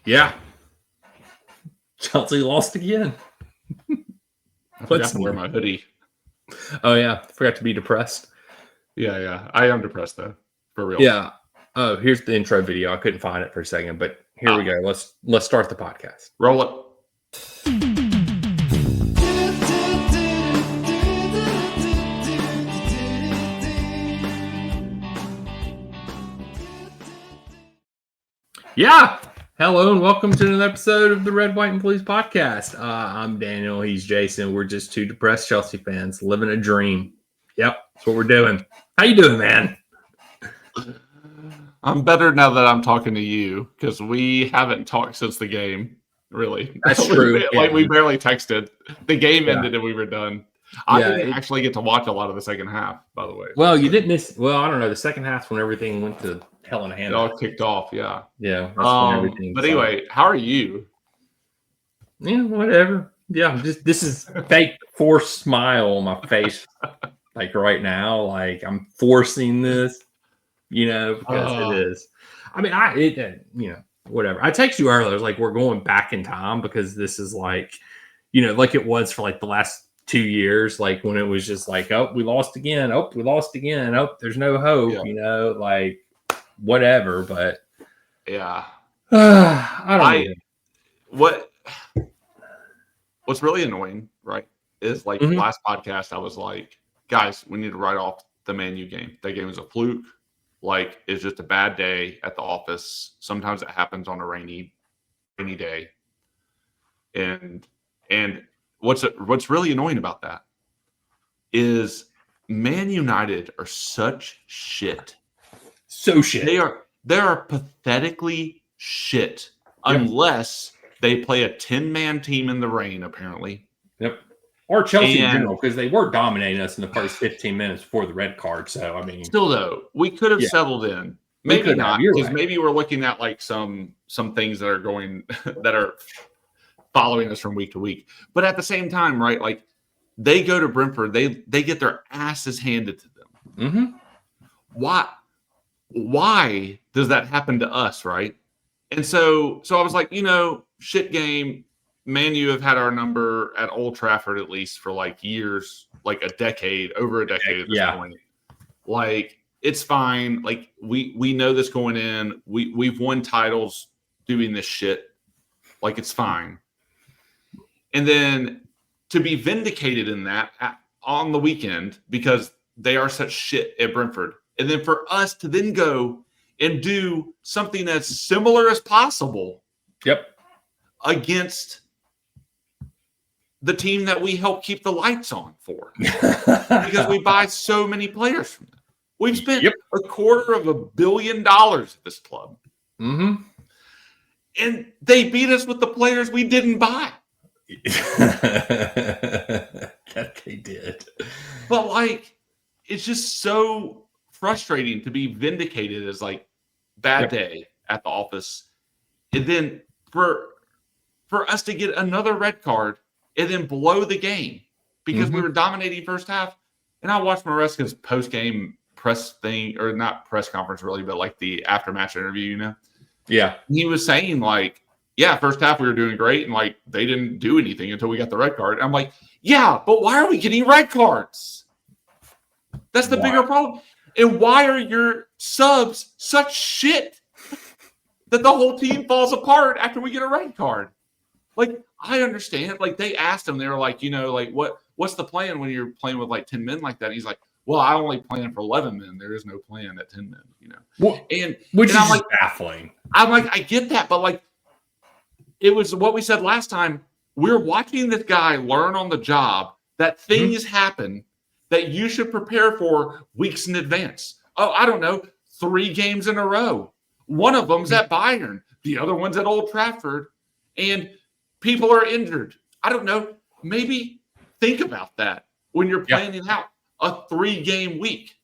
Yeah. Chelsea lost again. I forgot to wear my hoodie. Oh, yeah. Forgot to be depressed. Yeah. I am depressed, though. For real. Yeah. Oh, here's the intro video. I couldn't find it for a second, but here we go. Let's start the podcast. Roll it. Yeah. Hello and welcome to another episode of the Red, White, and Blues podcast. I'm Daniel. He's Jason. We're just two depressed Chelsea fans living a dream. Yep. That's what we're doing. How you doing, man? I'm better now that I'm talking to you because we haven't talked since the game. Really, that's true. We barely texted. The game ended and we were done. I didn't actually get to watch a lot of the second half, by the way. Well, you didn't miss. Well, I don't know. The second half when everything went to hell in a handbasket. It all kicked off. Yeah. That's when everything. But anyway, how are you? Yeah, whatever. Yeah, this is fake forced smile on my face, like right now. Like I'm forcing this. Because it is. I mean, whatever. I texted you earlier. I was like, we're going back in time because this is like, like it was for like the last 2 years, like when it was just like, oh, we lost again. Oh, we lost again. Oh, there's no hope, like whatever. But yeah, I don't know. What's really annoying, right, is like last podcast, I was like, guys, we need to write off the Man U game. That game was a fluke. Like, it's just a bad day at the office. Sometimes it happens on a rainy day. And what's really annoying about that is Man United are such shit. So shit. They are pathetically shit unless they play a 10-man team in the rain, apparently. Yep. Or Chelsea in general, because they were dominating us in the first 15 minutes before the red card. So, I mean. Still, though, we could have settled in. Maybe not, because maybe we're looking at like some things that are going that are following us from week to week. But at the same time, right, like they go to Brentford, they get their asses handed to them. Why does that happen to us, right? And so I was like, shit game. Man U have had our number at Old Trafford at least for like years, like over a decade at this point. Like, it's fine. Like, we know this going in. We've won titles doing this shit. Like, it's fine. And then to be vindicated in that on the weekend because they are such shit at Brentford. And then for us to then go and do something as similar as possible. Yep. Against the team that we help keep the lights on for because we buy so many players from them. We've spent $250 million at this club. Mm-hmm. And they beat us with the players we didn't buy. That they did. But like, it's just so frustrating to be vindicated as like bad day at the office. And then for us to get another red card and then blow the game because we were dominating first half. And I watched Maresca's post-game press thing, or not press conference really, but like the after-match interview, Yeah. He was saying like, first half we were doing great and like they didn't do anything until we got the red card. And I'm like, but why are we getting red cards? That's the bigger problem. And why are your subs such shit that the whole team falls apart after we get a red card? Like, I understand. Like, they asked him, they were like, like, what's the plan when you're playing with like 10 men like that? And he's like, well, I only plan for 11 men. There is no plan at 10 men, Which is like baffling. I'm like, I get that, but like, it was what we said last time. We're watching this guy learn on the job that things happen that you should prepare for weeks in advance. Oh, I don't know, 3 games in a row. One of them's at Bayern. The other one's at Old Trafford. And people are injured. I don't know. Maybe think about that when you're planning out a 3-game week.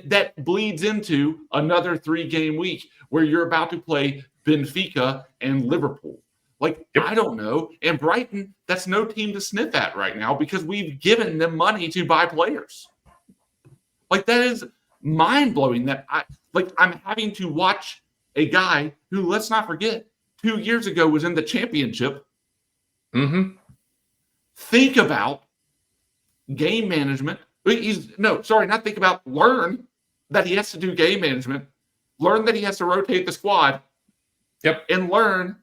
That bleeds into another 3-game week where you're about to play Benfica and Liverpool. Like, I don't know. And Brighton, that's no team to sniff at right now because we've given them money to buy players. Like, that is mind-blowing that I'm having to watch a guy who, let's not forget, 2 years ago was in the championship. Mm-hmm. Think about game management. Not think about. Learn that he has to do game management. Learn that he has to rotate the squad. Yep. And learn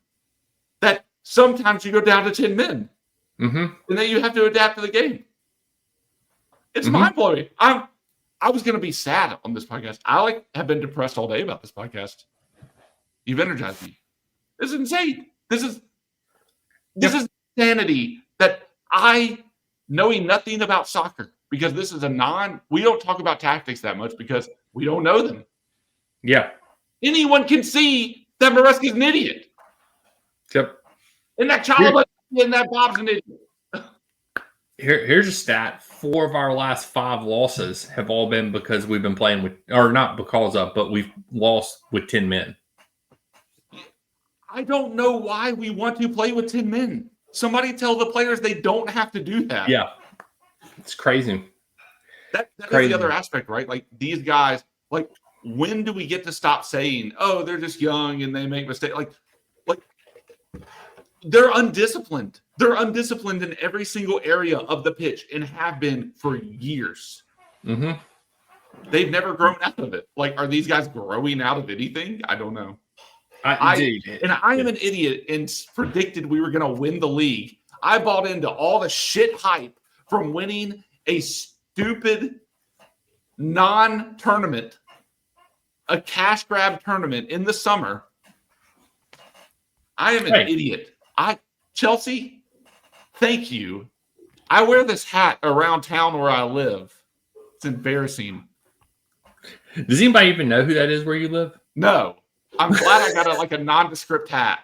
that sometimes you go down to 10 men. Mm-hmm. And then you have to adapt to the game. It's mind-blowing. I was going to be sad on this podcast. I have been depressed all day about this podcast. You've energized me. This is insane. This is insanity that knowing nothing about soccer, because this is we don't talk about tactics that much because we don't know them. Yeah. Anyone can see that Maresca's an idiot. Yep. And that Chalaba and that Bob's an idiot. Here's a stat. 4 of our last 5 losses have all been because we've been playing with, or not because of, but we've lost with 10 men. I don't know why we want to play with 10 men. Somebody tell the players they don't have to do that. Yeah. It's crazy. That is the other aspect, right? Like, these guys, like, when do we get to stop saying, oh, they're just young and they make mistakes? Like they're undisciplined. They're undisciplined in every single area of the pitch and have been for years. Mm-hmm. They've never grown out of it. Like, are these guys growing out of anything? I don't know. I am an idiot and predicted we were going to win the league. I bought into all the shit hype from winning a stupid non-tournament, a cash grab tournament in the summer. I am an idiot. Chelsea, thank you. I wear this hat around town where I live. It's embarrassing. Does anybody even know who that is where you live? No. I'm glad I got a nondescript hat.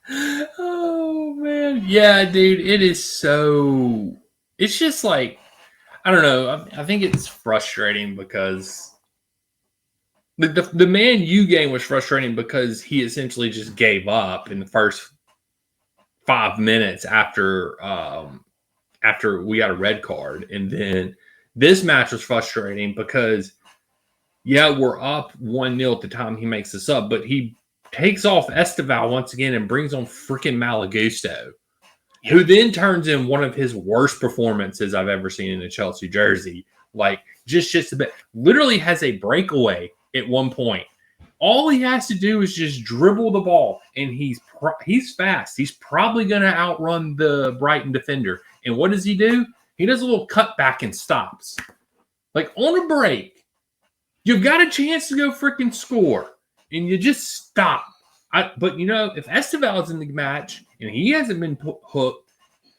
Oh, man. Yeah, dude. It is so... It's just like... I don't know. I think it's frustrating because... The Man U game was frustrating because he essentially just gave up in the first 5 minutes after we got a red card. And then this match was frustrating because, yeah, we're up 1-0 at the time he makes the sub, but he takes off Esteval once again and brings on freaking Malagusto, who then turns in one of his worst performances I've ever seen in a Chelsea jersey. Like, just a bit. Literally has a breakaway at one point. All he has to do is just dribble the ball, and he's fast. He's probably going to outrun the Brighton defender. And what does he do? He does a little cutback and stops. Like, on a break, you've got a chance to go freaking score, and you just stop. But, if Esteval is in the match and he hasn't been hooked,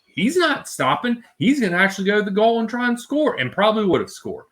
he's not stopping. He's going to actually go to the goal and try and score, and probably would have scored.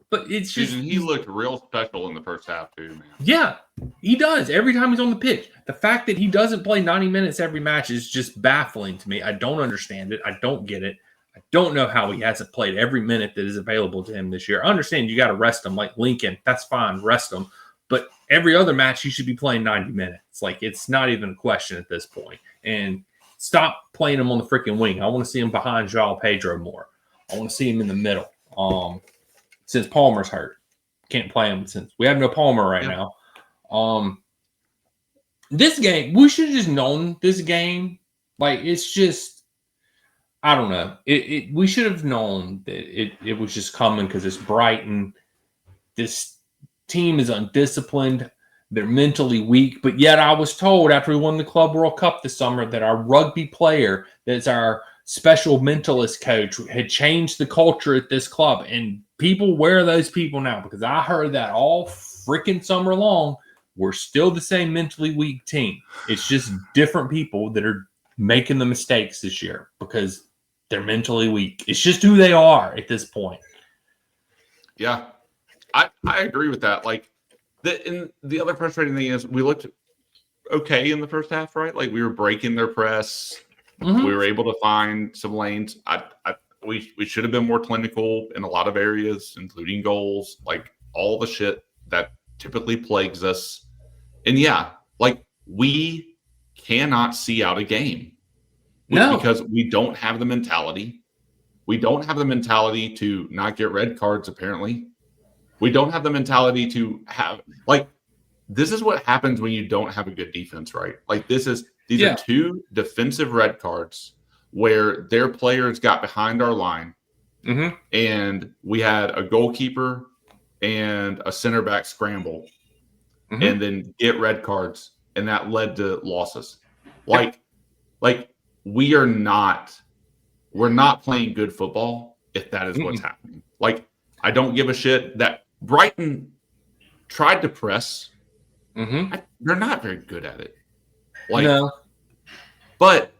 But it's just... He looked real special in the first half, too, man. Yeah, he does. Every time he's on the pitch. The fact that he doesn't play 90 minutes every match is just baffling to me. I don't understand it. I don't get it. I don't know how he hasn't played every minute that is available to him this year. I understand you got to rest him like Lincoln. That's fine. Rest him. But every other match, he should be playing 90 minutes. Like, it's not even a question at this point. And stop playing him on the freaking wing. I want to see him behind João Pedro more. I want to see him in the middle. Since Palmer's hurt. Can't play him since we have no Palmer right now. This game, we should have just known this game. Like, it's just, I don't know. We should have known that it was just coming because it's Brighton. This team is undisciplined. They're mentally weak. But yet I was told after we won the Club World Cup this summer that our rugby player, that's our special mentalist coach, had changed the culture at this club. And people wear those people now because I heard that all freaking summer long. We're still the same mentally weak team. It's just different people that are making the mistakes this year because they're mentally weak. It's just who they are at this point. Yeah, I agree with that. Like, the other frustrating thing is we looked okay in the first half, right? Like, we were breaking their press. Mm-hmm. We were able to find some lanes. We should have been more clinical in a lot of areas, including goals, like all the shit that typically plagues us. And yeah, like, we cannot see out a game. Because we don't have the mentality. We don't have the mentality to not get red cards, apparently. We don't have the mentality to have, like, this is what happens when you don't have a good defense, right? Like these Yeah. are two defensive red cards where their players got behind our line, and we had a goalkeeper and a center back scramble, and then get red cards, and that led to losses. Like we're not playing good football if that is what's happening. Like, I don't give a shit that Brighton tried to press. They're not very good at it. Like, No. but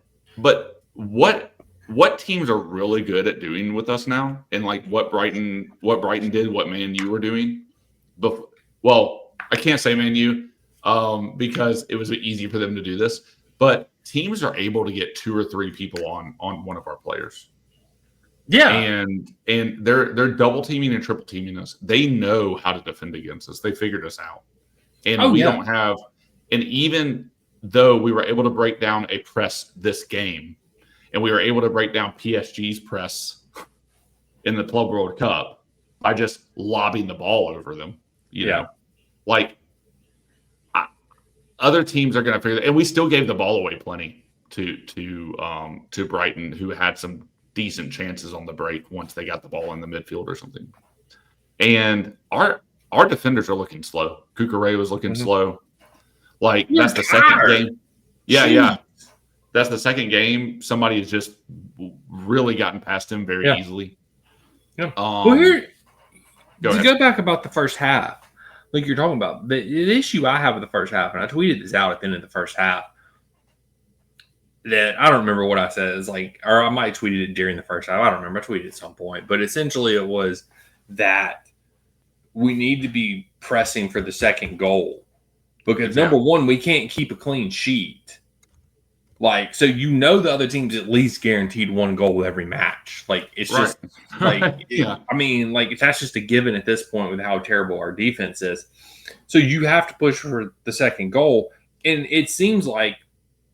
what teams are really good at doing with us now, and like what Brighton did, what Man U were doing. Well, I can't say Man U because it was easy for them to do this, but teams are able to get 2 or 3 people on one of our players. Yeah. And they're double teaming and triple teaming us. They know how to defend against us. They figured us out. And we don't have, and even though we were able to break down a press this game, and we were able to break down PSG's press in the Club World Cup by just lobbing the ball over them, you know, like other teams are going to figure that. And we still gave the ball away plenty to Brighton, who had some decent chances on the break once they got the ball in the midfield or something. And our defenders are looking slow. Cucurella was looking slow. Like, that's the second game. Yeah. That's the second game. Somebody has just really gotten past him very easily. Yeah. Well, here, to go back about the first half, like you're talking about, the issue I have with the first half, and I tweeted this out at the end of the first half, that I don't remember what I said. It's like, or I might have tweeted it during the first half. I don't remember. I tweeted at some point. But essentially it was that we need to be pressing for the second goal. Because number one, we can't keep a clean sheet. Like, so the other team's at least guaranteed 1 goal with every match. Like, it's just like, I mean, like, that's just a given at this point with how terrible our defense is. So you have to push for the second goal. And it seems like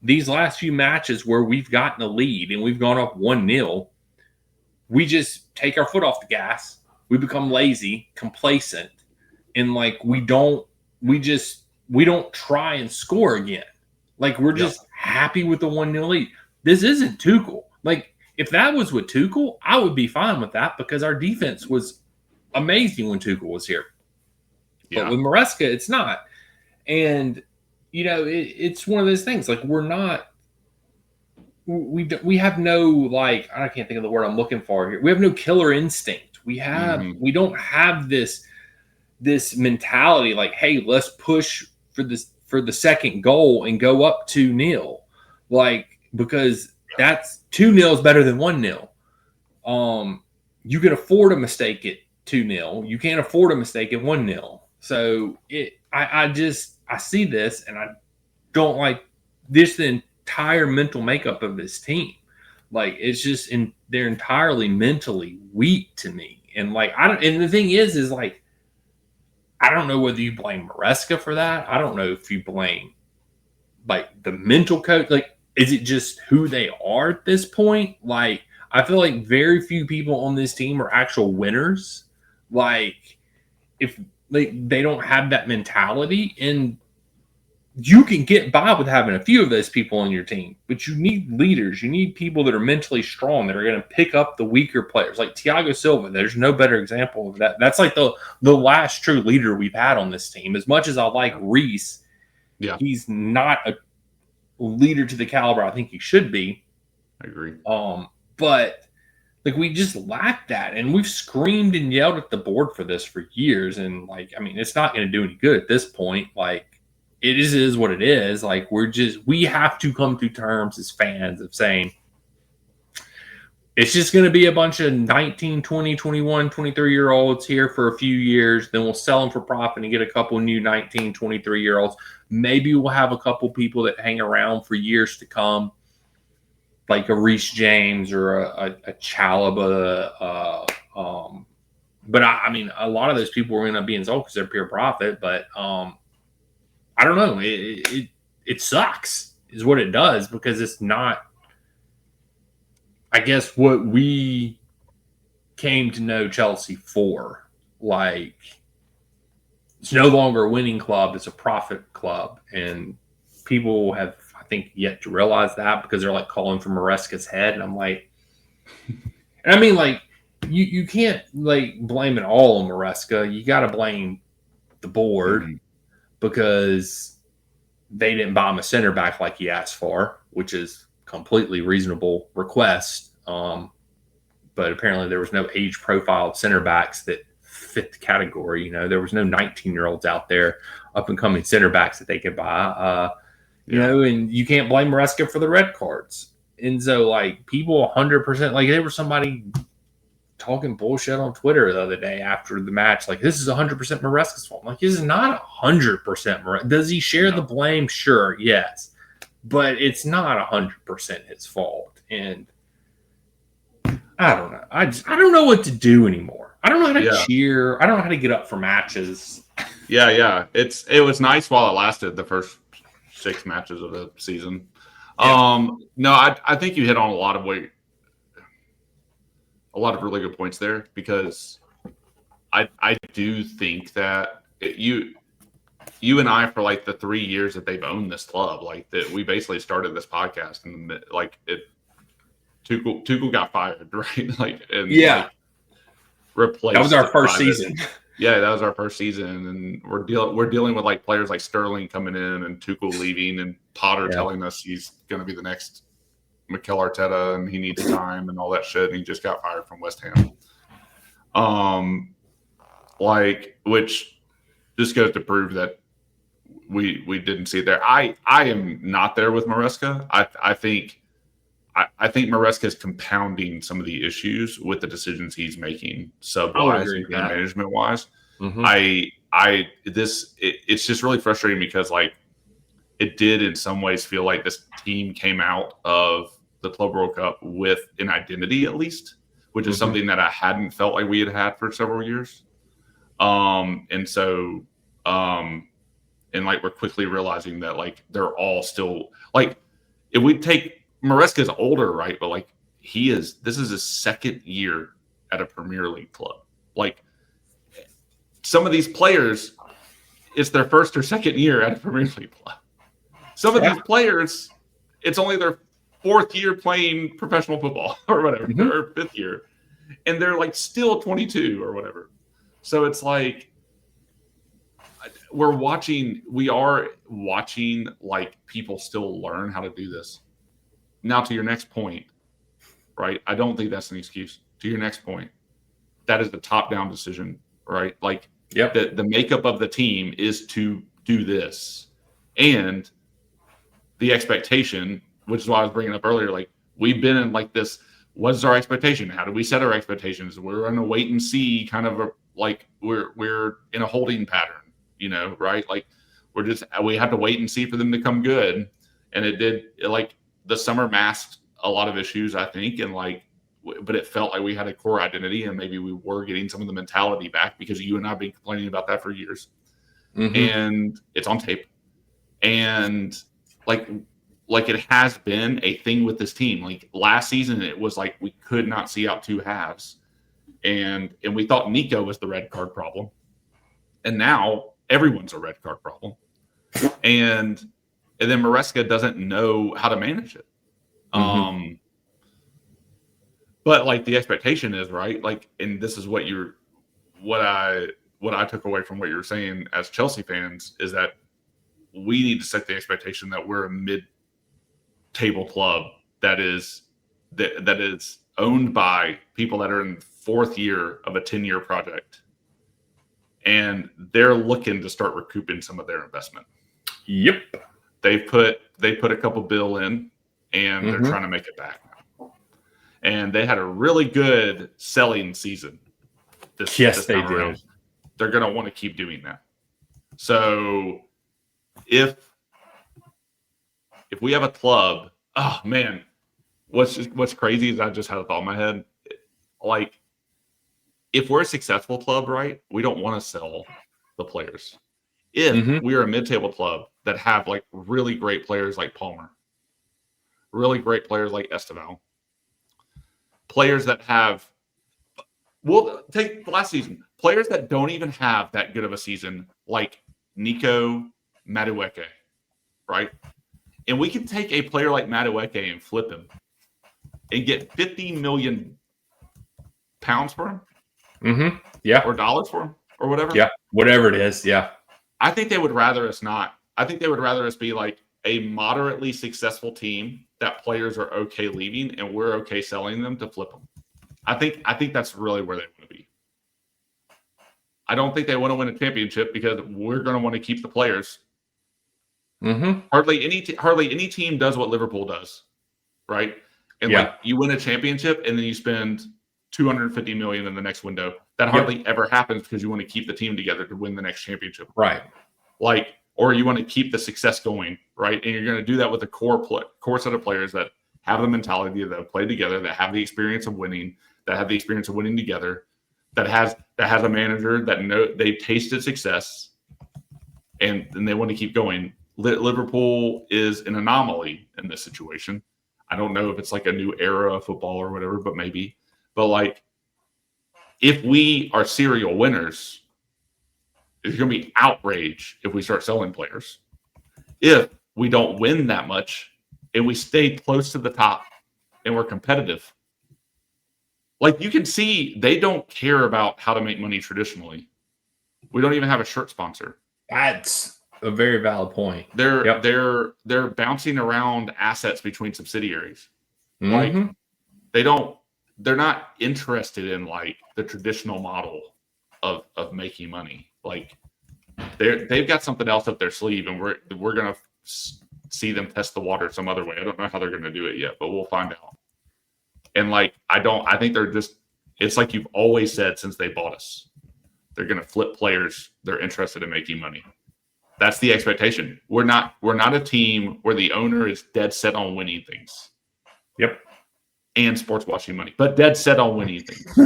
these last few matches where we've gotten a lead and we've gone up 1-0, we just take our foot off the gas. We become lazy, complacent, and like we don't try and score again. Like, we're just happy with the 1-0 lead. This isn't Tuchel. Like, if that was with Tuchel, I would be fine with that because our defense was amazing when Tuchel was here. But with Maresca, it's not. And you know, it's one of those things. Like, we have no, like, I can't think of the word I'm looking for here. We have no killer instinct. We don't have this mentality like, hey, let's push for the second goal and go up 2-0. Like, because that's 2-0 is better than 1-0. You can afford a mistake at 2-0. You can't afford a mistake at 1-0. So I see this, and I don't like this, the entire mental makeup of this team. Like, it's just they're entirely mentally weak to me. And like, and the thing is like, I don't know whether you blame Maresca for that. I don't know if you blame like the mental coach. Like, is it just who they are at this point? Like, I feel like very few people on this team are actual winners. Like, if they don't have that mentality, and you can get by with having a few of those people on your team, but you need leaders. You need people that are mentally strong, that are going to pick up the weaker players. Like Thiago Silva, there's no better example of that. That's like the last true leader we've had on this team. As much as I like Reese, he's not a leader to the caliber I think he should be. I agree. But like, we just lack that, and we've screamed and yelled at the board for this for years. And like, I mean, it's not going to do any good at this point. Like, it is what it is. Like, we have to come to terms as fans of saying it's just going to be a bunch of 19, 20, 21, 23-year-olds here for a few years. Then we'll sell them for profit and get a couple new 19, 23-year-olds. Maybe we'll have a couple people that hang around for years to come, like a Reece James or a Chalaba. But I mean, a lot of those people are going to be involved because they're pure profit. But I don't know. It sucks is what it does, because it's not, I guess, what we came to know Chelsea for. Like, it's no longer a winning club; it's a profit club, and people have, I think, yet to realize that because they're like calling for Maresca's head, and I'm like, and I mean, like, you can't like blame it all on Maresca. You got to blame the board because they didn't buy him a center back like he asked for, which is completely reasonable request. But apparently there was no age profile center backs that fit the category. You know, there was no 19-year-olds out there, up and coming center backs that they could buy. You know, and you can't blame Maresca for the red cards. And so, like, people 100%, like, there was somebody talking bullshit on Twitter the other day after the match. Like, this is 100% Maresca's fault. I'm like, this is not 100% Maresca. Does he share the blame? Sure, yes. But it's not 100% his fault. And I don't know. I don't know what to do anymore. I don't know how to cheer. I don't know how to get up for matches. Yeah. It was nice while it lasted, the first 6 matches of the season. No, I think you hit on a lot of really good points there, because I do think that you and I, for like the 3 years that they've owned this club, like that we basically started this podcast and like Tuchel got fired, right? Like, and like replaced. That was our first season. Yeah, that was our first season, and we're dealing with like players like Sterling coming in and Tuchel leaving, and Potter telling us he's going to be the next Mikel Arteta and he needs time and all that shit, and he just got fired from West Ham. Like, which just goes to prove that we didn't see it there. I am not there with Maresca. I think Maresca is compounding some of the issues with the decisions he's making, sub-wise and management-wise. It's just really frustrating because, like, it did in some ways feel like this team came out of the Club World Cup with an identity, at least, which is something that I hadn't felt like we had for several years. And so, and like, we're quickly realizing that, like, they're all still, like, if we take Maresca's older, right? But like, this is his second year at a Premier League club. Like, some of these players, it's their first or second year at a Premier League club. Some of these players, it's only their 4th year playing professional football or whatever, or 5th year. And they're like still 22 or whatever. So it's like, we are watching like people still learn how to do this. Now, to your next point, right? I don't think that's an excuse. To your next point, that is the top-down decision, right? Like, the makeup of the team is to do this. And the expectation, which is why I was bringing up earlier, like, we've been in like this, what is our expectation? How do we set our expectations? We're in a wait and see kind of like we're in a holding pattern, you know, right? Like, we have to wait and see for them to come good. And the summer masked a lot of issues, I think, and like, but it felt like we had a core identity, and maybe we were getting some of the mentality back, because you and I have been complaining about that for years, and it's on tape. And like it has been a thing with this team. Like, last season, it was like we could not see out 2 halves, and we thought Nico was the red card problem, and now everyone's a red card problem, and then Maresca doesn't know how to manage it. But like, the expectation is, right, like, and this is what I took away from what you were saying as Chelsea fans, is that we need to set the expectation that we're a mid-table club that is owned by people that are in the 4th year of a 10-year project, and they're looking to start recouping some of their investment. Yep. They put a couple bill in, and they're trying to make it back now. And they had a really good selling season this time around. They're going to want to keep doing that. So if we have a club, oh man, what's crazy is I just had a thought in my head. Like, if we're a successful club, right, we don't want to sell the players. If we are a mid-table club that have like really great players like Palmer, really great players like Esteval, players that have, we'll take last season, players that don't even have that good of a season, like Nico Madueke, right? And we can take a player like Madueke and flip him and get 50 million pounds for him. Mm-hmm. Yeah. Or dollars for him or whatever. Yeah. Whatever it is. Yeah. I think they would rather us not. I think they would rather us be like a moderately successful team that players are okay leaving and we're okay selling them to flip them. I think that's really where they want to be. I don't think they want to win a championship because we're going to want to keep the players. Mm-hmm. Hardly any team does what Liverpool does, right? And like you win a championship and then you spend 250 million in the next window. That hardly ever happens because you want to keep the team together to win the next championship, right? Like, or you want to keep the success going, right? And you're going to do that with a core set of players that have the mentality, that have played together, that have the experience of winning, that have the experience of winning together, that has a manager that they've tasted success, and they want to keep going. Liverpool is an anomaly in this situation. I don't know if it's like a new era of football or whatever, but maybe. But like, if we are serial winners, there's going to be outrage if we start selling players. If we don't win that much and we stay close to the top and we're competitive, like you can see, they don't care about how to make money traditionally. We don't even have a shirt sponsor. That's a very valid point. They're bouncing around assets between subsidiaries. Mm-hmm. Like they're not interested in like the traditional model of making money. Like they've got something else up their sleeve, and we're gonna see them test the water some other way. I don't know how they're gonna do it yet, but we'll find out. And like I think they're just, it's like you've always said since they bought us. They're gonna flip players. They're interested in making money. That's the expectation. We're not a team where the owner is dead set on winning things. Yep. And sports watching money, but dead set on winning things.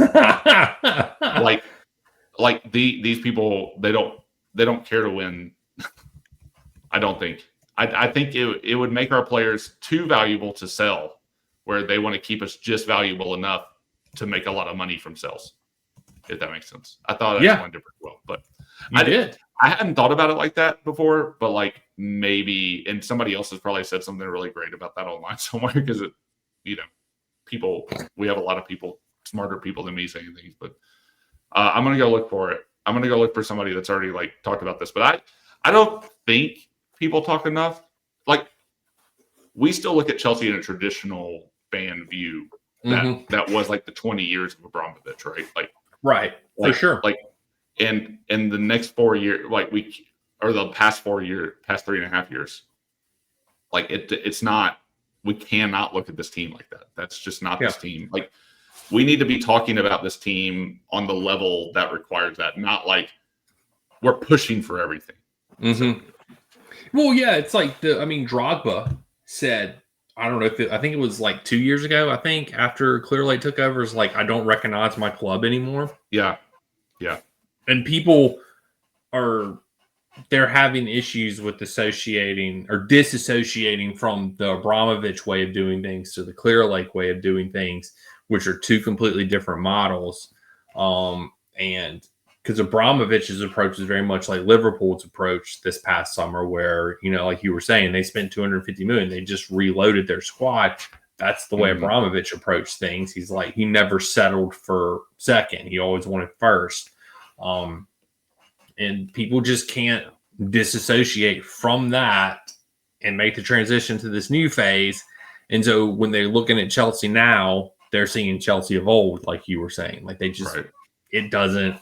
like these people, they don't care to win. I don't think. I think it would make our players too valuable to sell, where they want to keep us just valuable enough to make a lot of money from sales. If that makes sense. I thought I explained it pretty well, but I did. I hadn't thought about it like that before, but like maybe, and somebody else has probably said something really great about that online somewhere, because it, we have a lot of people, smarter people than me saying things, but I'm going to go look for it. I'm going to go look for somebody that's already like talked about this, but I don't think people talk enough. Like, we still look at Chelsea in a traditional fan view that was like the 20 years of Abramovich, right? Like, for sure. Like, and in the next 4 years, like the past 3.5 years, like it's not, we cannot look at this team like that. That's just not this team. Like, we need to be talking about this team on the level that requires that, not like we're pushing for everything. Mm-hmm. Well, yeah, it's like Drogba said, I don't know I think it was like 2 years ago, I think, after Clear Lake took over, is like, I don't recognize my club anymore. Yeah. And people they're having issues with disassociating from the Abramovich way of doing things to the Clear Lake way of doing things, which are two completely different models. And because Abramovich's approach is very much like Liverpool's approach this past summer, where, like you were saying, they spent 250 million. They just reloaded their squad. That's the way Abramovich approached things. He's like, he never settled for second. He always wanted first. And people just can't disassociate from that and make the transition to this new phase. And so when they're looking at Chelsea now, they're seeing Chelsea of old, like you were saying. Like, they just, it doesn't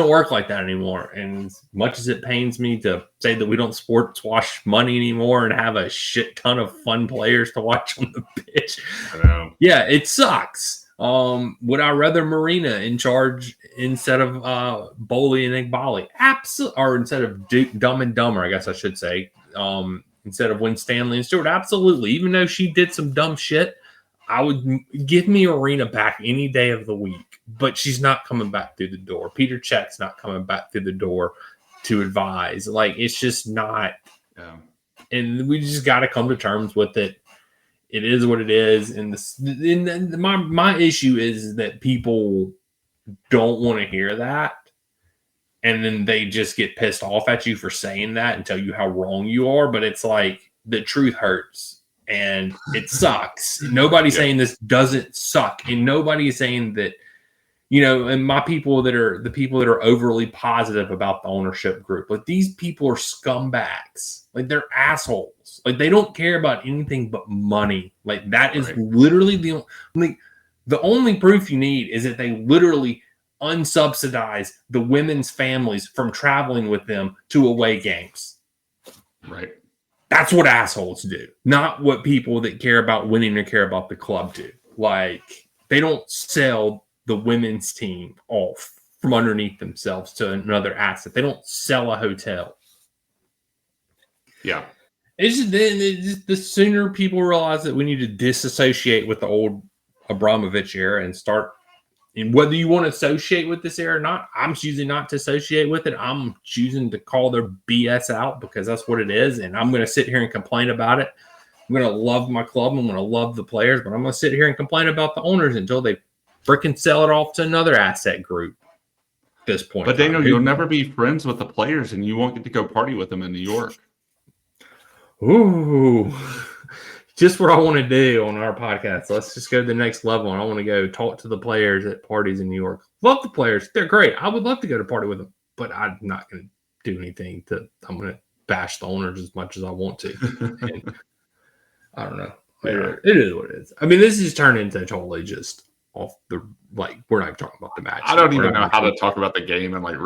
work like that anymore. And as much as it pains me to say that we don't sports wash money anymore and have a shit ton of fun players to watch on the pitch, yeah, it sucks. Would I rather Marina in charge instead of Bowley and Igbali? Absolutely. Or instead of Dumb and Dumber, I guess I should say. Instead of Winstanley and Stewart? Absolutely. Even though she did some dumb shit, I would give me Arena back any day of the week. But she's not coming back through the door. Peter Cech's not coming back through the door to advise. Like, it's just not. Yeah. And we just got to come to terms with it. It is what it is. And my issue is that people don't want to hear that. and then they just get pissed off at you for saying that and tell you how wrong you are. But it's like the truth hurts and it sucks. Nobody's saying this doesn't suck, and nobody is saying that, and my people that are the people that are overly positive about the ownership group, like these people are scumbags. Like they're assholes. Like they don't care about anything but money. Like that is literally the only proof you need is that they literally unsubsidize the women's families from traveling with them to away games. Right. That's what assholes do, not what people that care about winning or care about the club do. Like they don't sell the women's team off from underneath themselves to another asset. They don't sell a hotel. Yeah. It's just the sooner people realize that we need to disassociate with the old Abramovich era and start, and whether you want to associate with this era or not, I'm choosing not to associate with it. I'm choosing to call their BS out because that's what it is. And I'm going to sit here and complain about it. I'm going to love my club. I'm going to love the players, but I'm going to sit here and complain about the owners until they freaking sell it off to another asset group at this point. But Daniel, you'll never be friends with the players and you won't get to go party with them in New York. Ooh, just what I want to do on our podcast. Let's just go to the next level. And I want to go talk to the players at parties in New York. Love the players. They're great. I would love to go to party with them, but I'm not going to do anything I'm going to bash the owners as much as I want to. And I don't know. Yeah. It is what it is. I mean, this is turned into totally just off the, like, we're not talking about the match. I don't even know how to talk about the game and like,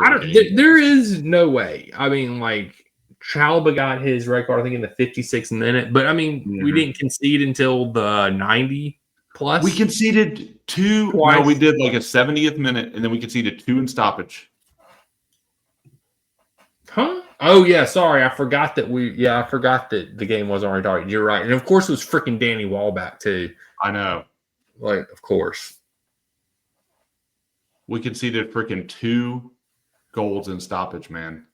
there is no way. I mean, like, Chalba got his red card, I think, in the 56th minute. But, I mean, we didn't concede until the 90 plus. We conceded two. Twice. No, we did like a 70th minute, and then we conceded 2 in stoppage. Huh? Oh, yeah. Sorry. I forgot that the game was already started. You're right. And, of course, it was freaking Danny Wallback, too. I know. Like, of course. We conceded freaking 2 goals in stoppage, man.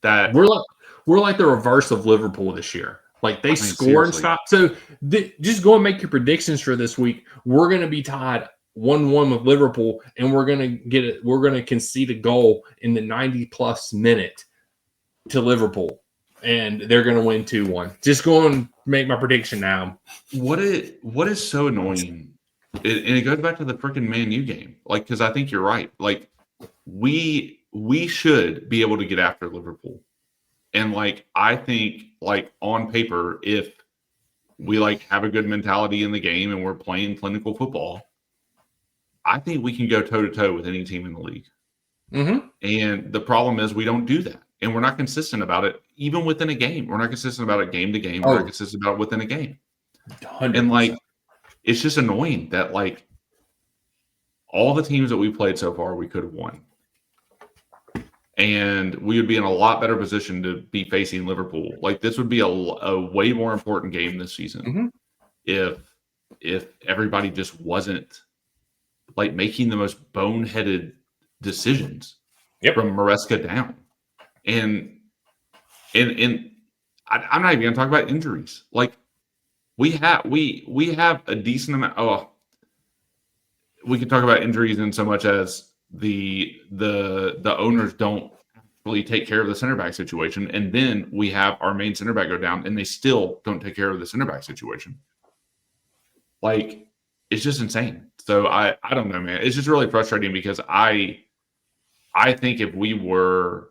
That We're like the reverse of Liverpool this year. Like they score and stop. So just go and make your predictions for this week. We're going to be tied 1-1 with Liverpool, and we're going to get it. We're going to concede a goal in the 90+ minute to Liverpool, and they're going to win 2-1. Just go and make my prediction now. What is so annoying, and it goes back to the freaking Man U game. Like, because I think you're right. Like we should be able to get after Liverpool. And, like, I think, like, on paper, if we, like, have a good mentality in the game and we're playing clinical football, I think we can go toe-to-toe with any team in the league. Mm-hmm. And the problem is we don't do that. And we're not consistent about it, even within a game. We're not consistent about it game to game. We're not consistent about it within a game. 100%. And, like, it's just annoying that, like, all the teams that we played so far, we could have won. And we would be in a lot better position to be facing Liverpool. Like this would be a way more important game this season if everybody just wasn't like making the most boneheaded decisions from Maresca down. And I'm not even going to talk about injuries. Like we have a decent amount. Oh, we can talk about injuries in so much as the owners don't really take care of the center back situation, and then we have our main center back go down, and they still don't take care of the center back situation. Like it's just insane. So I don't know, man. It's just really frustrating because I think if we were,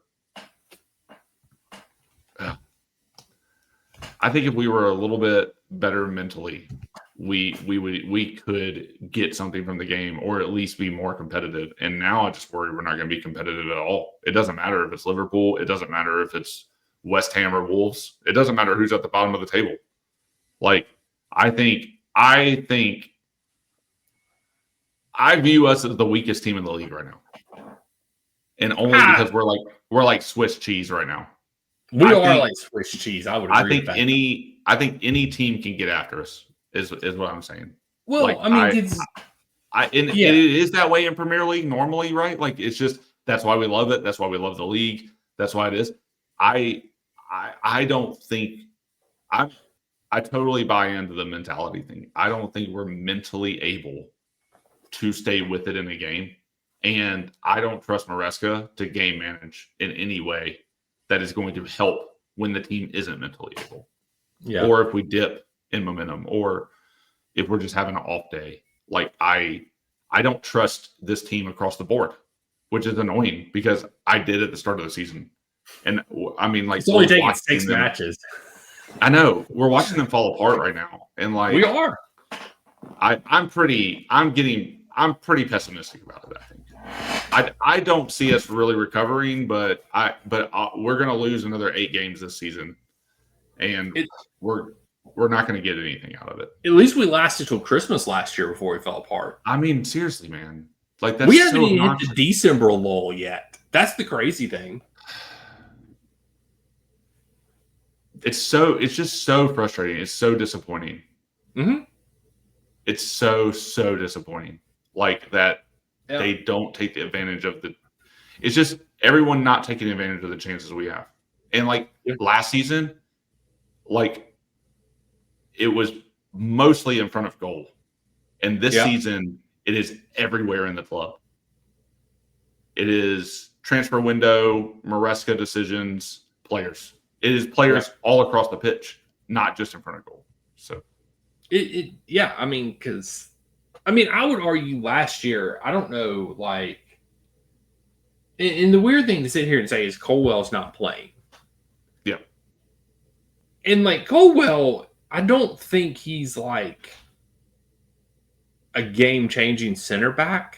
a little bit better mentally, we could get something from the game or at least be more competitive. And now I just worry we're not going to be competitive at all. It doesn't matter if it's Liverpool. It doesn't matter if it's West Ham or Wolves. It doesn't matter who's at the bottom of the table. Like I view us as the weakest team in the league right now. And only because we're like Swiss cheese right now. We are like Swiss cheese. I would agree with that. I think any team can get after us. Is what I'm saying. Well, like, I mean, it is that way in Premier League normally, right? Like it's just that's why we love it. That's why we love the league. That's why it is. I don't think I totally buy into the mentality thing. I don't think we're mentally able to stay with it in a game. And I don't trust Maresca to game manage in any way that is going to help when the team isn't mentally able. Yeah. Or if we dip in momentum, or if we're just having an off day. Like I don't trust this team across the board, which is annoying because I did at the start of the season. And I mean, like, it's only taking 6 matches. I know we're watching them fall apart right now. And like, we are. I'm pretty pessimistic about it. I think I don't see us really recovering, but we're going to lose another 8 games this season, and we're not going to get anything out of it. At least we lasted till Christmas last year before we fell apart. I mean, seriously, man. Like that's we haven't even hit the December lull yet. That's the crazy thing. It's just so frustrating. It's so disappointing. Mm-hmm. It's so disappointing. Like that they don't take the advantage of the. It's just everyone not taking advantage of the chances we have. And like last season, like it was mostly in front of goal, and this season it is everywhere in the club. It is transfer window, Maresca decisions, players. It is players all across the pitch, not just in front of goal. So, I mean, because I would argue last year, I don't know, like, and the weird thing to sit here and say is Colwell's not playing. Yeah. And like Colwell, I don't think he's like a game-changing center back.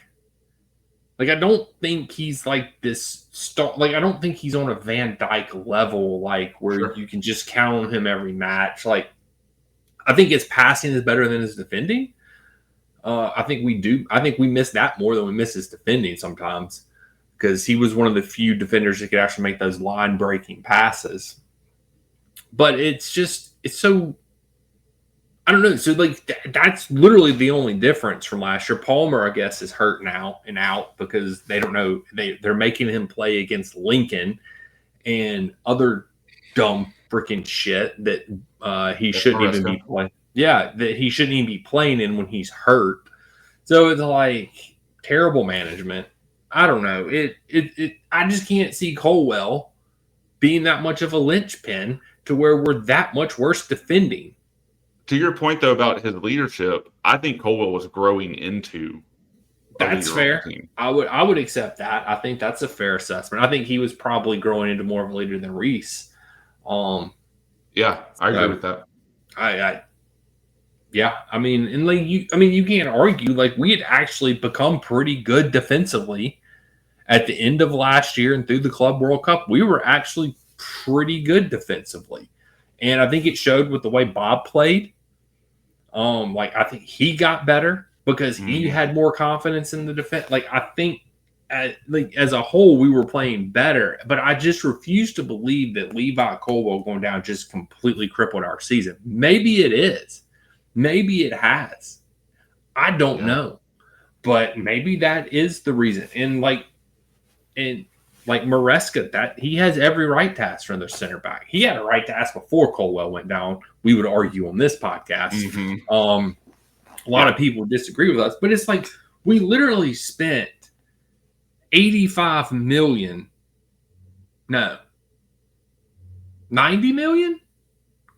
Like, I don't think he's like this star. Like, I don't think he's on a Van Dijk level, like where you can just count on him every match. Like, I think his passing is better than his defending. I think we do. I think we miss that more than we miss his defending sometimes, because he was one of the few defenders that could actually make those line-breaking passes. But it's so. I don't know. So, like, that's literally the only difference from last year. Palmer, I guess, is hurt now and out because they don't know. They're making him play against Lincoln and other dumb freaking shit that he shouldn't even be playing. Yeah, that he shouldn't even be playing in when he's hurt. So it's like terrible management. I don't know. I just can't see Colwell being that much of a linchpin to where we're that much worse defending. To your point, though, about his leadership, I think Colwell was growing into. That's fair. I would accept that. I think that's a fair assessment. I think he was probably growing into more of a leader than Reese. Yeah, I agree with that. I mean, and like you can't argue. Like, we had actually become pretty good defensively at the end of last year and through the Club World Cup. We were actually pretty good defensively. And I think it showed with the way Bob played. Like, I think he got better because he had more confidence in the defense. Like, I think as a whole, we were playing better. But I just refuse to believe that Levi Colwell going down just completely crippled our season. Maybe it is. Maybe it has. I don't know. But maybe that is the reason. And like Maresca, that he has every right to ask for another center back. He had a right to ask before Colwell went down. We would argue on this podcast. A lot of people disagree with us, but it's like we literally spent $85 million. No, $90 million.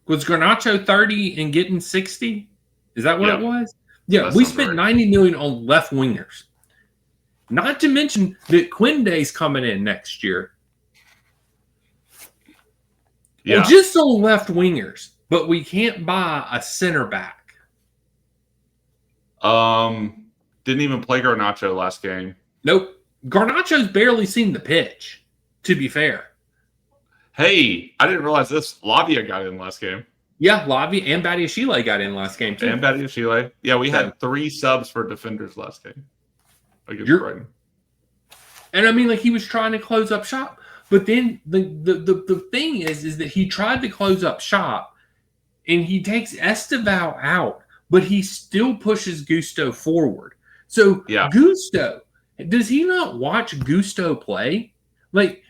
Was Garnacho 30 and getting 60? Is that what it was? Yeah, we spent $90 million on left wingers. Not to mention that Quinde's coming in next year. Yeah. Well, just on left wingers, but we can't buy a center back. Didn't even play Garnacho last game. Nope. Garnacho's barely seen the pitch, to be fair. Hey, I didn't realize this. Lavia got in last game. Yeah, Lavia and Badiashile got in last game, too. And Badiashile. Yeah, we had 3 subs for defenders last game. Against Brighton. And I mean, like, he was trying to close up shop. But then the thing is that he tried to close up shop and he takes Esteval out, but he still pushes Gusto forward. So Gusto, does he not watch Gusto play? Like,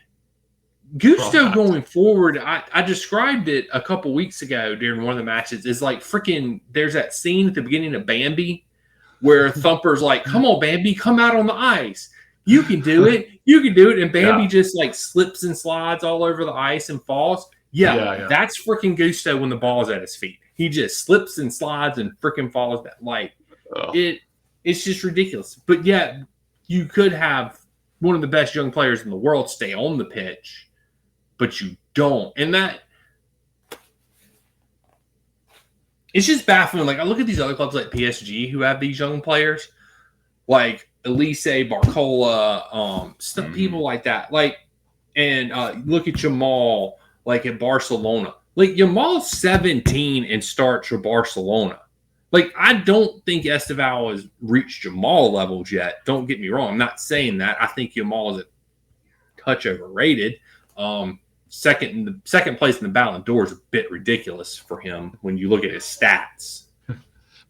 Gusto going forward, I described it a couple weeks ago during one of the matches, is like freaking, there's that scene at the beginning of Bambi where Thumper's like, come on, Bambi, come out on the ice. You can do it. You can do it. And Bambi Yeah. just like slips and slides all over the ice and falls. Yeah. That's freaking Gusto when the ball's at his feet. He just slips and slides and freaking falls back. Like it's just ridiculous. But yeah, you could have one of the best young players in the world stay on the pitch, but you don't. And that it's just baffling. Like I look at these other clubs like PSG who have these young players, like Elise, Barcola, people like that. Like, and look at Jamal, like at Barcelona. Like Jamal's 17 and starts for Barcelona. Like I don't think Esteval has reached Jamal levels yet. Don't get me wrong. I'm not saying that. I think Jamal is a touch overrated. Second place in the Ballon d'Or is a bit ridiculous for him when you look at his stats.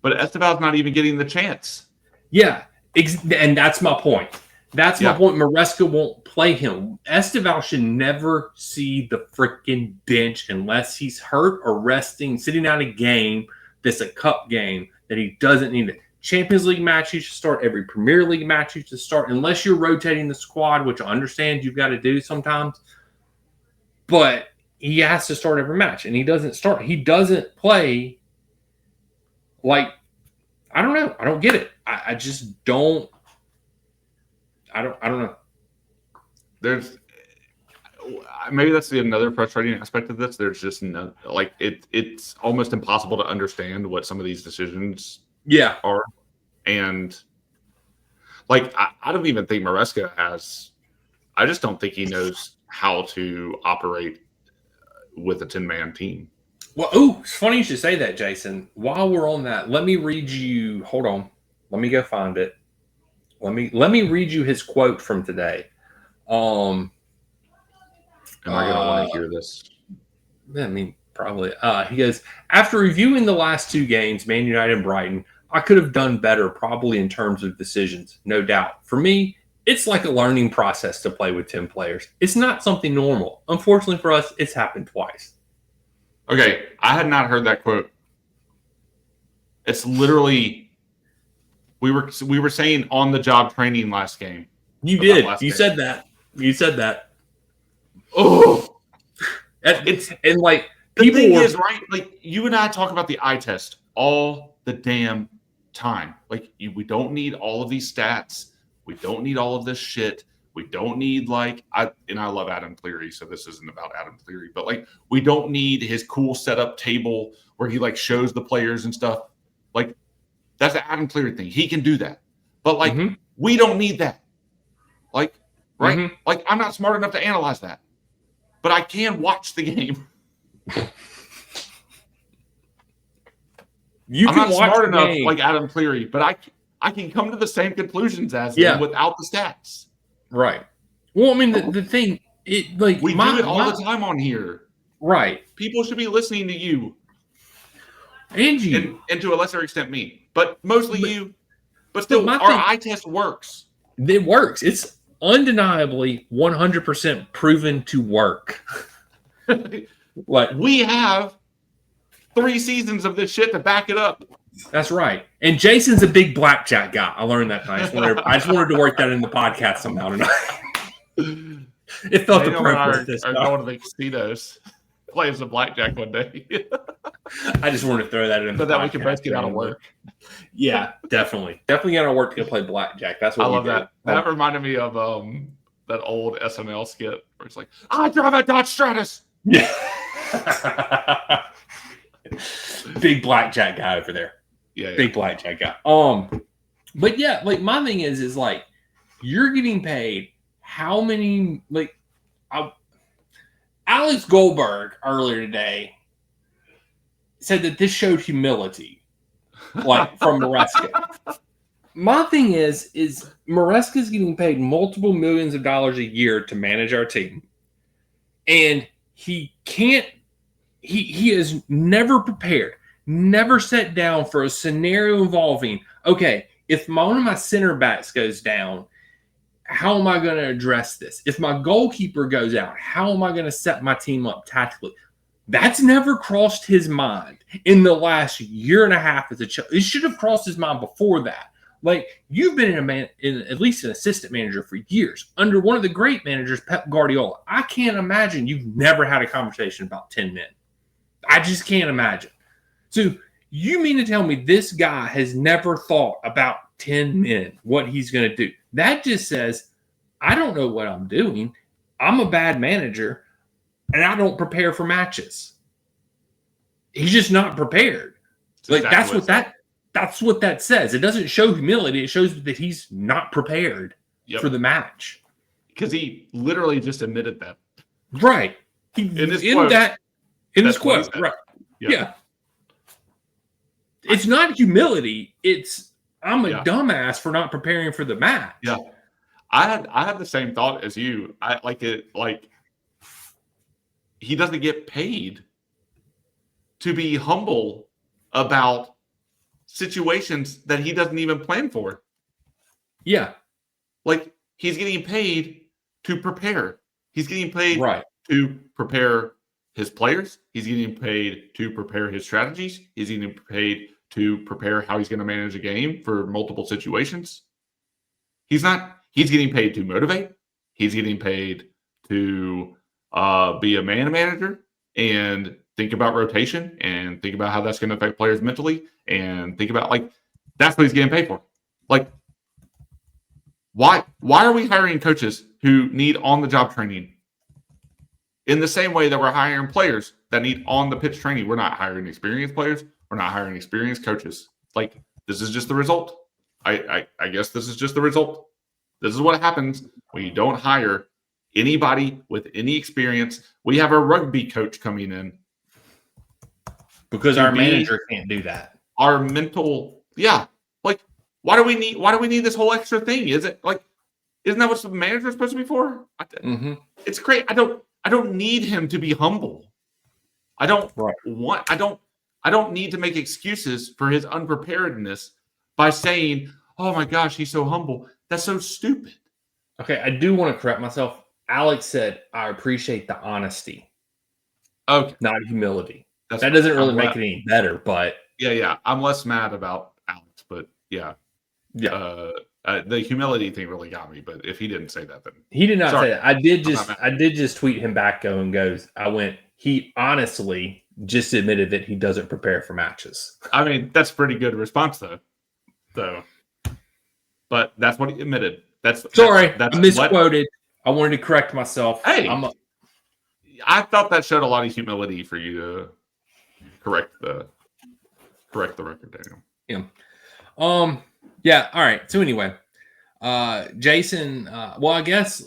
But Esteval's not even getting the chance. Yeah. And that's my point. That's my point. Maresca won't play him. Esteval should never see the freaking bench unless he's hurt or resting, sitting out a game that's a cup game that he doesn't need it. Champions League match you should start. Every Premier League match you should start. Unless you're rotating the squad, which I understand you've got to do sometimes. But he has to start every match, and he doesn't start. He doesn't play like I don't know. I don't get it. I just don't. I don't know. There's maybe that's another frustrating aspect of this. There's just no like it's almost impossible to understand what some of these decisions are, and like I don't even think Maresca has. I just don't think he knows how to operate with a 10-man team. Well, it's funny you should say that, Jason. While we're on that, let me read you. Hold on, let me go find it. Let me read you his quote from today. Am I gonna want to hear this? I mean, probably. He goes, after reviewing the last two games, Man United and Brighton, I could have done better, probably in terms of decisions, no doubt. For me, it's like a learning process to play with 10 players. It's not something normal. Unfortunately for us, it's happened twice. Okay, I had not heard that quote. It's literally we were saying on the job training last game. You did. You said that. You said that. Oh, it's and like the thing is, right? Like you and I talk about the eye test all the damn time. Like we don't need all of these stats. We don't need all of this shit. We don't need I love Adam Cleary, so this isn't about Adam Cleary, but like we don't need his cool setup table where he like shows the players and stuff. Like that's the Adam Cleary thing. He can do that. But like we don't need that. Like, right? Like I'm not smart enough to analyze that. But I can watch the game. I'm not smart enough like Adam Cleary, but I can come to the same conclusions as him without the stats. Right. Well, I mean, the thing, we do it all the time on here. Right. People should be listening to you. And you. And to a lesser extent, me. But mostly you. But still, our eye test works. It works. It's undeniably 100% proven to work. Like we have 3 seasons of this shit to back it up. That's right. And Jason's a big blackjack guy. I learned that tonight. I just wanted to work that in the podcast somehow tonight. It felt appropriate. Are going to the casinos, playing some blackjack one day. I just wanted to throw that in. So that we can both get out of work. Yeah, definitely. Definitely get out of work to go play blackjack. That's what I love that. That reminded me of that old SNL skit where it's like, I drive a Dodge Stratus. Yeah. Big blackjack guy over there. Yeah. Big blackjack guy. But yeah, like my thing is like you're getting paid how many Alex Goldberg earlier today said that this showed humility, like from Maresca. My thing is Maresca's getting paid multiple millions of dollars a year to manage our team. And he is never prepared, never sat down for a scenario involving, okay, if one of my center backs goes down, how am I going to address this? If my goalkeeper goes out, how am I going to set my team up tactically? That's never crossed his mind in the last year and a half as a child. It should have crossed his mind before that. Like, you've been in at least an assistant manager for years under one of the great managers, Pep Guardiola. I can't imagine you've never had a conversation about 10 men. I just can't imagine. So you mean to tell me this guy has never thought about 10 men, what he's going to do? That just says, I don't know what I'm doing. I'm a bad manager, and I don't prepare for matches. He's just not prepared. Like, that's what that says. It doesn't show humility. It shows that he's not prepared for the match. Because he literally just admitted that. Right. In his quote. Right. Yeah. It's not humility. It's I'm a dumbass for not preparing for the match. Yeah. I had the same thought as you. I like it. Like, he doesn't get paid to be humble about situations that he doesn't even plan for. Yeah. Like, he's getting paid to prepare. He's getting paid to prepare his players. He's getting paid to prepare his strategies. He's getting paid to prepare how he's going to manage a game for multiple situations. He's getting paid to motivate. He's getting paid to be a man manager and think about rotation and think about how that's going to affect players mentally and think about, like, that's what he's getting paid for. Like, why are we hiring coaches who need on-the-job training in the same way that we're hiring players that need on-the-pitch training? We're not hiring experienced players. We're not hiring experienced coaches. Like, this is just the result. I guess this is just the result. This is what happens when you don't hire anybody with any experience. We have a rugby coach coming in because our manager can't do that. Our mental, like, why do we need this whole extra thing? Is it like, isn't that what the manager is supposed to be for? It's great. I don't need him to be humble. I don't need to make excuses for his unpreparedness by saying, "Oh my gosh, he's so humble." That's so stupid. Okay, I do want to correct myself. Alex said, "I appreciate the honesty." Okay, not humility. That doesn't really make it any better, but I'm less mad about Alex, but the humility thing really got me. But if he didn't say that, then he did not say that. I did just tweet him back he honestly just admitted that he doesn't prepare for matches. I mean, that's a pretty good response, though. But that's what he admitted. That's I misquoted. I wanted to correct myself. Hey, I thought that showed a lot of humility for you to correct the record, Daniel. Yeah. All right. So anyway, Jason. Well, I guess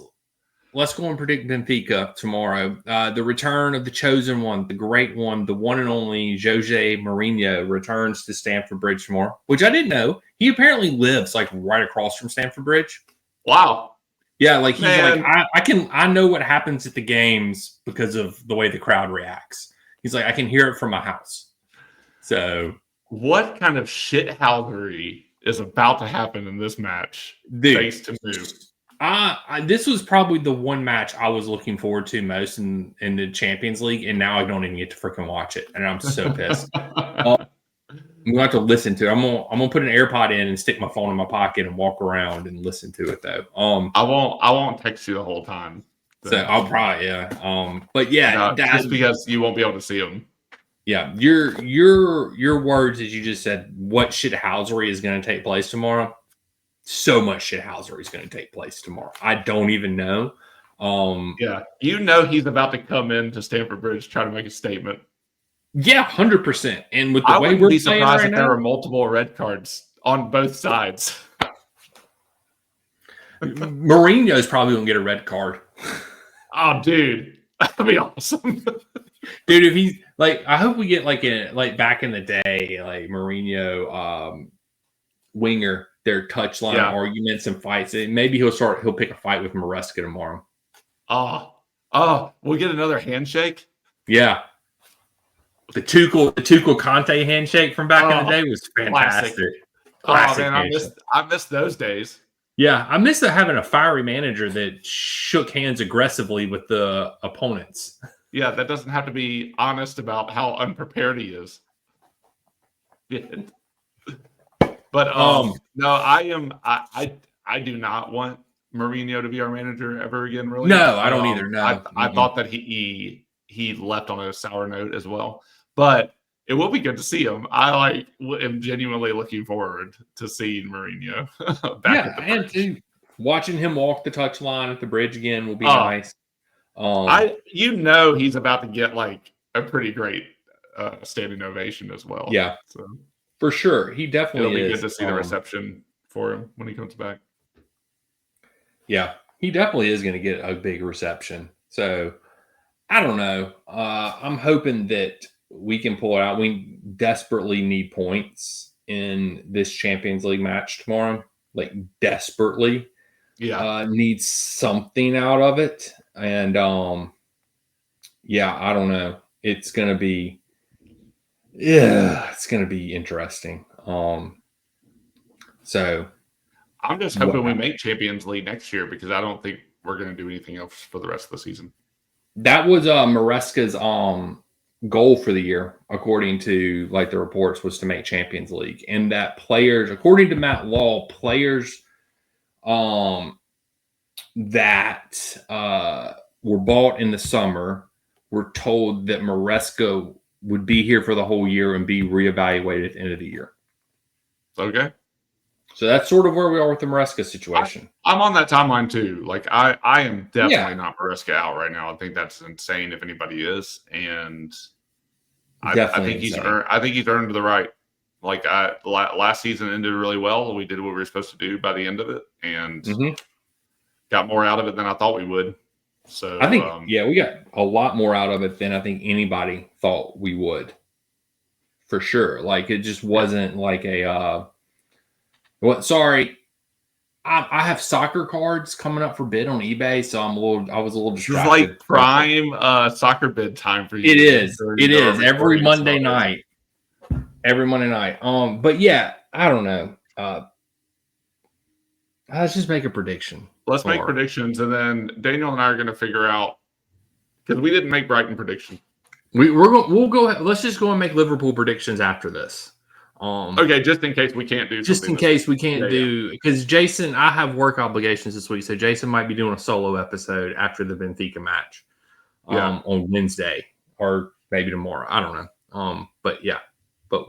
let's go and predict Benfica tomorrow. The return of the chosen one, the great one, the one and only Jose Mourinho returns to Stamford Bridge tomorrow, which I didn't know. He apparently lives like right across from Stamford Bridge. Wow. Yeah, like he's like, I know what happens at the games because of the way the crowd reacts. He's like, I can hear it from my house. So what kind of shithousery is about to happen in this match? Dude, thanks to Move. This was probably the one match I was looking forward to most in the Champions League, and now I don't even get to freaking watch it, and I'm so pissed. I'm gonna have to listen to it. I'm gonna put an AirPod in and stick my phone in my pocket and walk around and listen to it though. I won't text you the whole time. So I'll probably but yeah, just because you won't be able to see them. Yeah, your words as you just said. What shithousery is going to take place tomorrow? So much shithousery is going to take place tomorrow. I don't even know. He's about to come into Stamford Bridge try to make a statement. Yeah, 100%. And with the way wouldn't we're be surprised if right there now, were multiple red cards on both sides. Mourinho's probably going to get a red card. Oh, dude, that'd be awesome. Dude, if he's like, I hope we get like back in the day, like Mourinho, Winger, their touchline arguments and fights. And maybe he'll pick a fight with Maresca tomorrow. Oh, we'll get another handshake. Yeah. The Tuchel Conte handshake from back in the day was fantastic. Classic man, I miss those days. Yeah, I miss having a fiery manager that shook hands aggressively with the opponents. Yeah, that doesn't have to be honest about how unprepared he is. Yeah. But no, I do not want Mourinho to be our manager ever again. Really, No, I don't either. No, I thought that he left on a sour note as well. But it will be good to see him. I am genuinely looking forward to seeing Mourinho back at the and bridge. too, watching him walk the touchline at the bridge again will be nice. He's about to get like a pretty great standing ovation as well. Yeah, so for sure, he definitely it'll be is. good to see the reception for him when he comes back. Yeah, he definitely is going to get a big reception. So I don't know. I'm hoping that we can pull it out. We desperately need points in this Champions League match tomorrow. Like desperately. Yeah. Need something out of it. And I don't know. It's gonna be interesting. So I'm just hoping we make Champions League next year because I don't think we're gonna do anything else for the rest of the season. That was Maresca's goal for the year, according to like the reports, was to make Champions League. And that players, according to Matt Law, players that were bought in the summer were told that Maresca would be here for the whole year and be reevaluated at the end of the year. Okay. So that's sort of where we are with the Maresca situation. I'm on that timeline too. Like I am definitely not Maresca out right now. I think that's insane if anybody is. And I think he's earned the right. Like last season ended really well. We did what we were supposed to do by the end of it and got more out of it than I thought we would. So I think we got a lot more out of it than I think anybody thought we would. For sure. Like it just wasn't like a sorry. I have soccer cards coming up for bid on eBay, so I was a little distracted. It's like prime soccer bid time for you. It is every Monday night. Every Monday night. But yeah, I don't know. Let's just make a prediction. Let's make predictions, and then Daniel and I are going to figure out because we didn't make Brighton prediction. We'll go. Let's just go and make Liverpool predictions after this. Okay, just in case we can't do. Just in case we can't do, because Jason, I have work obligations this week, so Jason might be doing a solo episode after the Benfica match, on Wednesday or maybe tomorrow. I don't know. But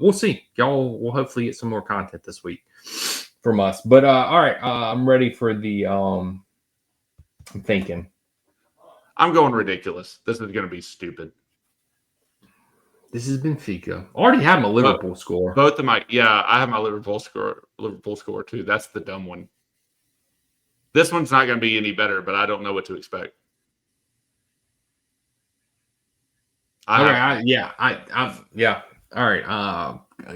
we'll see. Y'all will hopefully get some more content this week from us. But all right, I'm ready for the. I'm thinking. I'm going ridiculous. This is going to be stupid. This is Benfica. I already have my Liverpool score. Both of my I have my Liverpool score too. That's the dumb one. This one's not going to be any better, but I don't know what to expect. All right.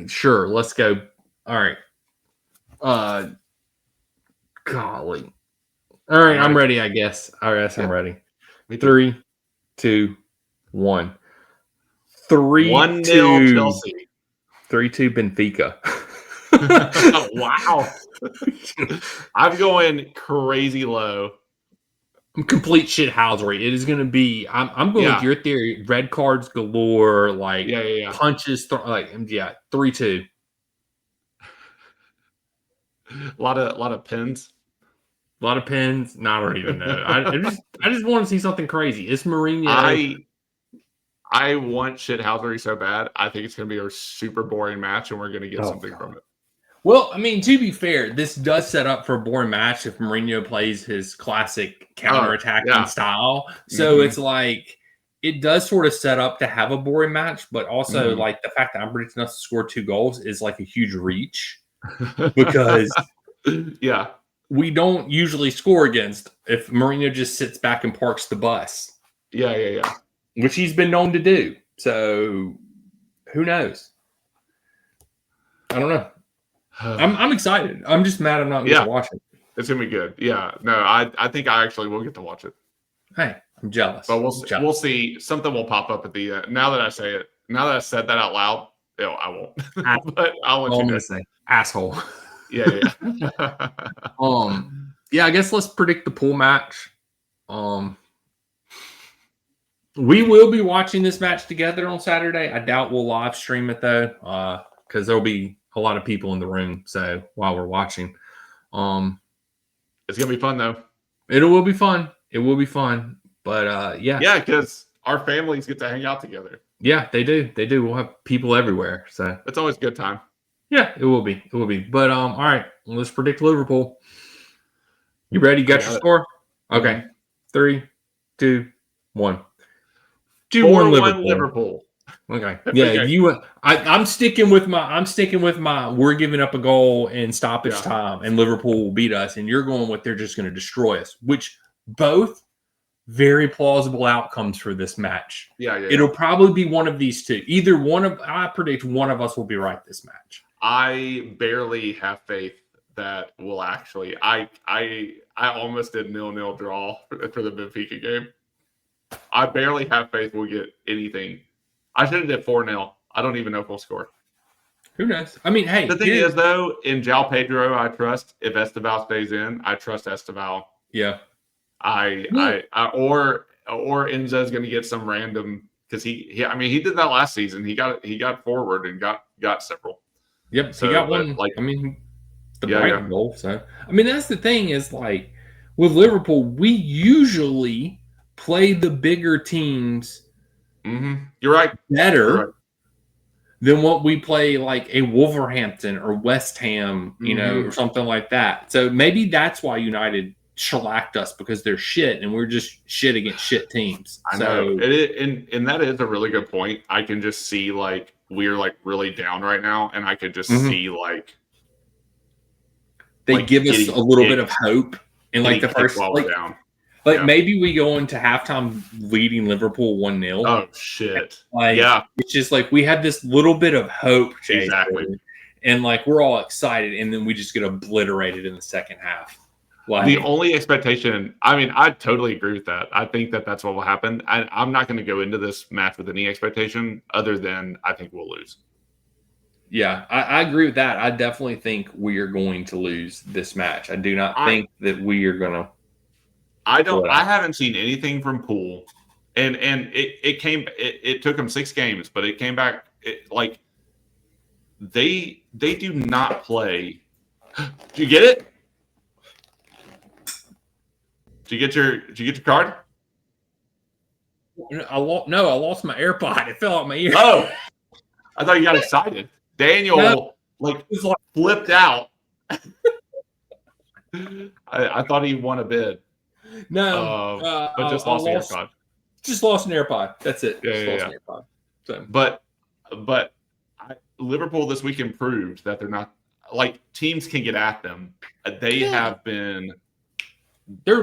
Sure. Let's go. All right. Golly. All right. I'm ready, I guess. All right. I'm ready. 3, 2, 1. 3-2 Chelsea. 3-2 Benfica. Wow. I'm going crazy low. Complete shithousery. It is going to be. I'm going with your theory. Red cards galore. Like punches. 3-2. A lot of pins. A lot of pins. No, I don't even know. I just want to see something crazy. It's Mourinho. I want shithousery so bad. I think it's going to be a super boring match, and we're going to get something from it. Well, I mean, to be fair, this does set up for a boring match if Mourinho plays his classic counterattacking style. So it's like it does sort of set up to have a boring match, but also like the fact that I'm predicting us to score 2 goals is like a huge reach because we don't usually score against if Mourinho just sits back and parks the bus. Yeah. Which he's been known to do. So who knows? I don't know. I'm excited. I'm just mad I'm not going to watch it. It's going to be good. Yeah. No, I think I actually will get to watch it. Hey, I'm jealous. But we'll see. Something will pop up at the end. Now that I say it, now that I said that out loud, I won't. But I'll let you know. Say asshole. Yeah. I guess let's predict the pool match. We will be watching this match together on Saturday. I doubt we'll live stream it though. because there'll be a lot of people in the room. So while we're watching, it's gonna be fun though. It will be fun. It will be fun. But yeah, because our families get to hang out together. Yeah, they do. They do. We'll have people everywhere. So it's always a good time. Yeah, it will be. It will be. But all right, let's predict Liverpool. You ready? You got your score? Okay. 3, 2, 1. 2-1 Liverpool. Okay. Yeah, I'm sticking with my we're giving up a goal in stoppage time and Liverpool will beat us, and you're going with they're just going to destroy us, which both very plausible outcomes for this match. It'll probably be one of these two. I predict one of us will be right this match. I barely have faith that we'll actually. I almost did 0-0 draw for the Benfica game. I barely have faith we'll get anything. I should have did 4-0. I don't even know if we'll score. Who knows? I mean, hey. The thing is, though, in João Pedro, I trust. If Esteval stays in, I trust Esteval. Yeah. Or Enzo's going to get some random because he did that last season. He got forward and got several. Yep, so, he got one. The Brighton goal. So that's the thing is like with Liverpool, we usually play the bigger teams. Mm-hmm. You're right. Better than what we play like a Wolverhampton or West Ham, or something like that. So maybe that's why United shellacked us because they're shit and we're just shit against shit teams. I know. And that is a really good point. I can just see like we're like really down right now, and I could just see like they give us a little bit of hope in like the first down. Maybe we go into halftime leading Liverpool 1-0. Oh shit! It's just like we had this little bit of hope, exactly, and like we're all excited, and then we just get obliterated in the second half. The only expectation, I totally agree with that. I think that that's what will happen. I'm not going to go into this match with any expectation other than I think we'll lose. Yeah, I agree with that. I definitely think we are going to lose this match. I do not think that we are going to. I haven't seen anything from Poole, and it took them 6 games, but it came back they do not play. Did you get it? Did you get your card? I lost my AirPod. It fell out my ear. Oh, I thought you got excited. Daniel flipped out. I thought he won a bid. No, but just lost an AirPod. Just lost an AirPod. That's it. Yeah. An AirPod. So. But Liverpool this week improved that they're not like teams can get at them. They've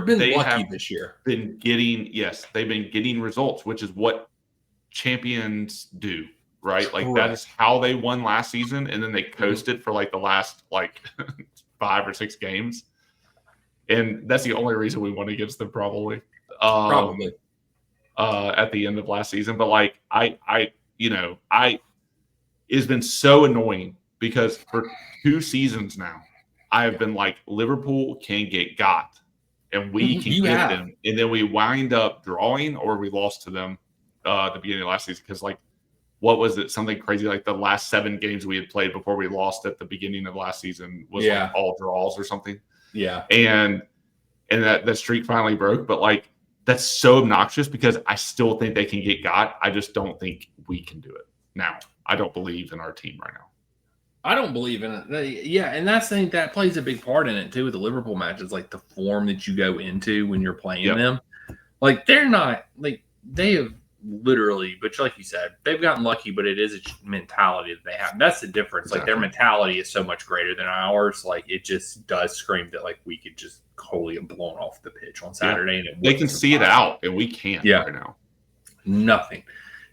been lucky this year. They've been getting results, which is what champions do, right? Like that is how they won last season, and then they coasted for like the last 5 or 6 games. And that's the only reason we won against them, probably. At the end of last season. But it's been so annoying because for 2 seasons now, I have been like, Liverpool can get got, and we can get them. And then we wind up drawing, or we lost to them at the beginning of last season. Because what was it? Something crazy like the last 7 games we had played before we lost at the beginning of last season was all draws or something. Yeah. And that streak finally broke. But that's so obnoxious because I still think they can get got. I just don't think we can do it now. I don't believe in our team right now. I don't believe in it. Yeah, and that's the thing that plays a big part in it too with the Liverpool matches, like the form that you go into when you're playing them. Like they're not they have literally, but like you said, they've gotten lucky, but it is a mentality that they have. That's the difference. Exactly. Like their mentality is so much greater than ours. Like it just does scream that we could just wholly have blown off the pitch on Saturday. And they can see it out, and we can't right now. Nothing.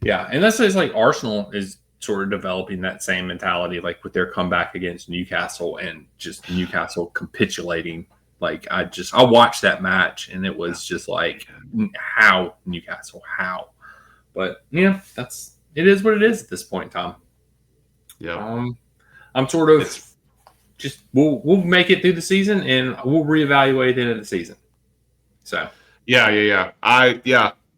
Yeah, and that's like Arsenal is sort of developing that same mentality, like with their comeback against Newcastle and just Newcastle capitulating. I watched that match and it was just like, how Newcastle, how? But it is what it is at this point in time. Yeah. I'm sort of we'll make it through the season and we'll reevaluate at the end of the season. So yeah.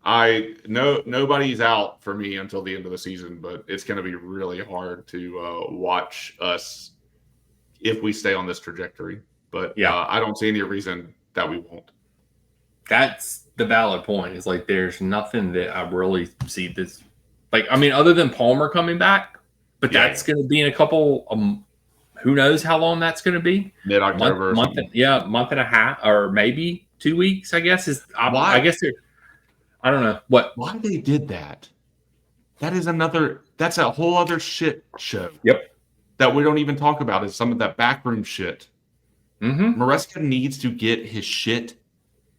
Nobody's out for me until the end of the season, but it's going to be really hard to watch us if we stay on this trajectory. But I don't see any reason that we won't. That's the valid point. Is like there's nothing that I really see this. Like, I mean, other than Palmer coming back, but that's going to be in a couple. Who knows how long that's going to be? Mid-October, month and a half, or maybe 2 weeks. I guess I guess I don't know what. Why they did that? That's a whole other shit show. Yep. That we don't even talk about is some of that backroom shit. Mm-hmm. Maresca needs to get his shit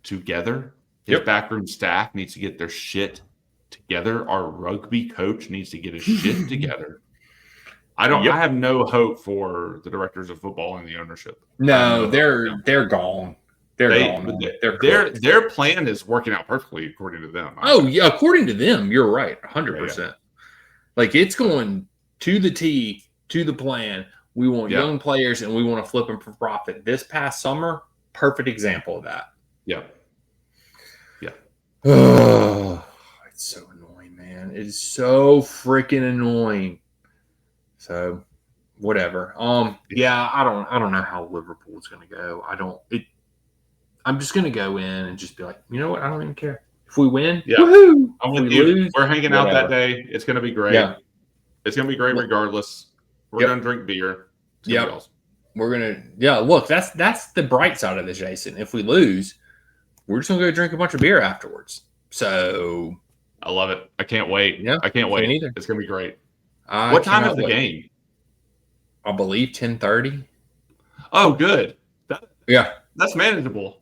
together. His backroom staff needs to get their shit together. Our rugby coach needs to get his shit together. I have no hope for the directors of football and the ownership. No, they're gone. They're gone. Their plan is working out perfectly according to them. Yeah, according to them, you're right, 100%. Like it's going to the T, to the plan. We want young players, and we want to flip them for profit. This past summer, perfect example of that. Yeah. Oh, it's so annoying, man. It is so freaking annoying. So, whatever. Yeah, I don't know how Liverpool's going to go. I'm just going to go in and just be like, you know what? I don't even care. If we win, woohoo! I'm with you. We're hanging out that day. It's going to be great. Yeah. It's going to be great regardless. We're going to drink beer. Yeah. Awesome. We're going to, look, that's the bright side of this, Jason. If we lose, we're just going to go drink a bunch of beer afterwards. So. I love it. I can't wait. Yeah, I can't wait. Either. It's going to be great. What time is the game? I believe 10:30. Oh, good. That's manageable.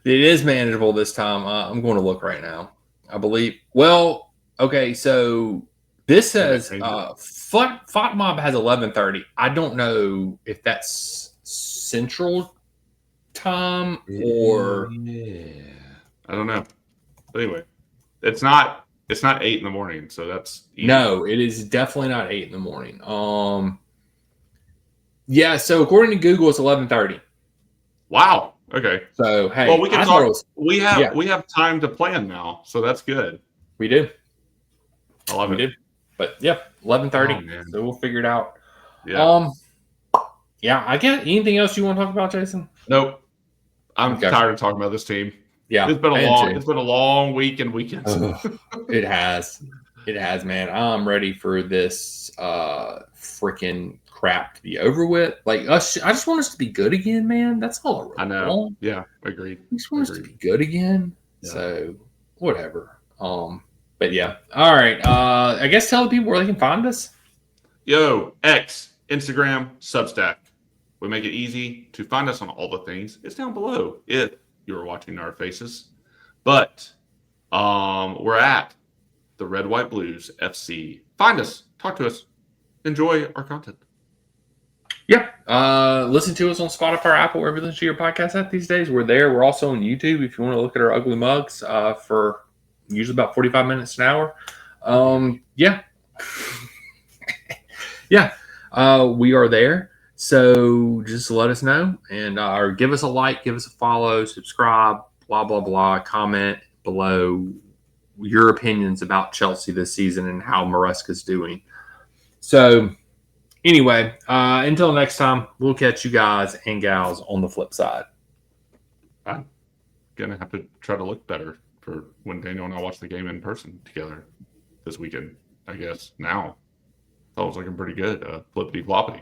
It is manageable this time. I'm going to look right now. I believe. Well, okay. So this says Fight Mob has 11:30. I don't know if that's Central Time or. Yeah. I don't know. But anyway, it's not 8 in the morning, so that's easy. No, it is definitely not 8 in the morning. Yeah, so according to Google, it's 11:30. Wow. Okay. So hey, well, we can talk. We have time to plan now, so that's good. We do. I love it. But 11:30. So we'll figure it out. Yeah. Yeah. I get anything else you want to talk about, Jason? Nope. I'm tired of talking about this team. Yeah, it's been a long week and weekend. It has, man. I'm ready for this freaking crap to be over with. Like us, I just want us to be good again, man. That's all I really I know. want. Yeah, agreed. I just want us to be good again. Yeah. So whatever. But yeah. All right. I guess tell the people where they can find us. Yo, X, Instagram, Substack. We make it easy to find us on all the things. It's down below if you are watching our faces. But we're at the Red White Blues FC. Find us, talk to us, enjoy our content. Yeah. Listen to us on Spotify, Apple, wherever you listen to your podcast at these days. We're there. We're also on YouTube if you want to look at our ugly mugs for usually about 45 minutes an hour. Yeah. Yeah. We are there. So just let us know and or give us a like, give us a follow, subscribe, blah, blah, blah. Comment below your opinions about Chelsea this season and how Maresca's doing. So anyway, until next time, we'll catch you guys and gals on the flip side. I'm going to have to try to look better for when Daniel and I watch the game in person together this weekend, I guess. Now, I was looking pretty good. Flippity floppity.